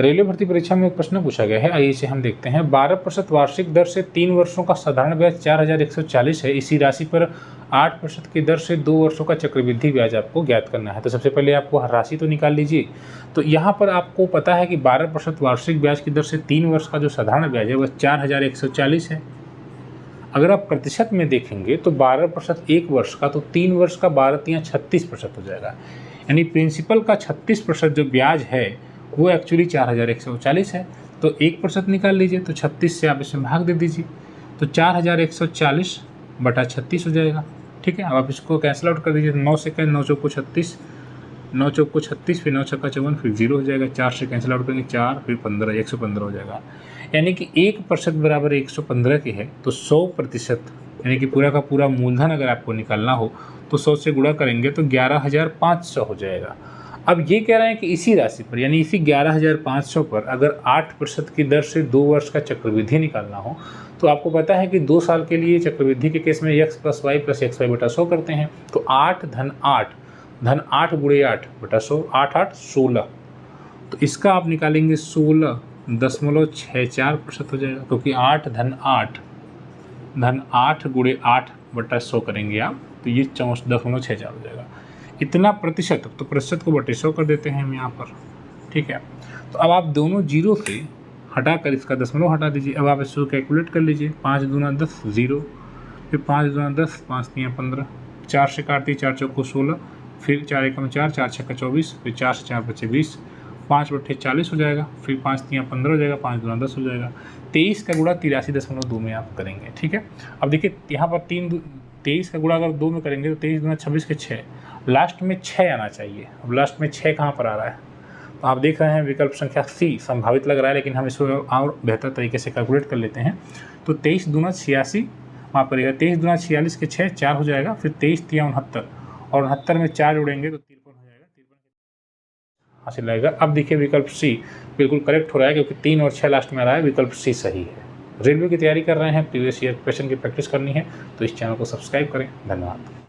Railway भर्ती परीक्षा में एक प्रश्न पूछा गया है, आइए इसे हम देखते हैं। 12% वार्षिक दर से 3 वर्षों का साधारण ब्याज 4140 है। इसी राशि पर 8% की दर से 2 वर्षों का चक्रवृद्धि ब्याज आपको ज्ञात करना है। तो सबसे पहले आपको हर राशि तो निकाल लीजिए। तो यहाँ पर आपको पता है कि 12% वार्षिक ब्याज की दर से 3 वर्ष का जो साधारण ब्याज है वह 4140 है। अगर आप प्रतिशत में देखेंगे तो 12% 1 वर्ष का, तो 3 वर्ष का 12 × 36% हो जाएगा। यानी प्रिंसिपल का 36% जो ब्याज है वो एक्चुअली 4140 है। तो 1% निकाल लीजिए, तो 36 से आप इसमें भाग दे दीजिए, तो 4140 बटा 36 हो जाएगा। ठीक है, अब आप इसको कैंसिल आउट कर दीजिए। 9 से 9 चौको 36, 9 चौको 36, फिर 9 छक्का 54, फिर 0 हो जाएगा। 4 से कैंसिल आउट करेंगे 4, फिर 15, 115 हो जाएगा। यानी कि 1% बराबर 115 की है। तो 100% यानी कि पूरा का पूरा मूलधन अगर आपको निकालना हो तो 100 से गुणा करेंगे तो 11500 हो जाएगा। अब ये कह रहे हैं कि इसी राशि पर, यानी इसी 11500 पर अगर 8% की दर से 2 वर्ष का चक्रवृद्धि निकालना हो तो आपको पता है कि 2 साल के लिए चक्रवृद्धि के केस में x + y + xy बटा 100 करते हैं। तो 8 धन 8 × 8 बटा 100, 8 8 16। तो इसका आप निकालेंगे 16.64% हो जाएगा, क्योंकि 8 धन 8 × 8 बटा 100 करेंगे आप, तो ये 64.64 हो जाएगा। इतना प्रतिशत, तो प्रतिशत को बटे 100 कर देते हैं हम यहाँ पर। ठीक है, तो अब आप दोनों जीरो से हटाकर इसका दशमलव हटा दीजिए। अब आप इसको कैलकुलेट कर लीजिए। 5 दूना 10, 0, फिर 5 दूना 10, 5 तियाँ 15, 4 से काटती 4 चौको 16, फिर 4 एकम 4, 4 छक्का 24, फिर 4 से 4 बचे 20, 5 बटे 40 हो जाएगा, फिर 5 तियाँ 15 हो जाएगा, 5 दूना 10 हो जाएगा। 23 का गुणा 83.2 में आप करेंगे। ठीक है, अब देखिए यहाँ पर 23 का गुणा अगर 2 में करेंगे तो 23 दूना 26 के 6, लास्ट में 6 आना चाहिए। अब लास्ट में 6 कहाँ पर आ रहा है? तो आप देख रहे हैं विकल्प संख्या सी संभावित लग रहा है, लेकिन हम इसको और बेहतर तरीके से कैलकुलेट कर लेते हैं। तो 23 दूना 86, माफ करिएगा, 23 दूना 46 के 6, 4 हो जाएगा, फिर 23 तिया 69, और 69 में 4 जोड़ेंगे तो 53 हो जाएगा। 53 हासिल रहेगा। अब देखिए विकल्प सी बिल्कुल करेक्ट हो रहा है, क्योंकि 3 और 6 लास्ट में आ रहा है। विकल्प सी सही है। रेलवे की तैयारी कर रहे हैं, प्रीवियस ईयर क्वेश्चन की प्रैक्टिस करनी है, तो इस चैनल को सब्सक्राइब करें। धन्यवाद।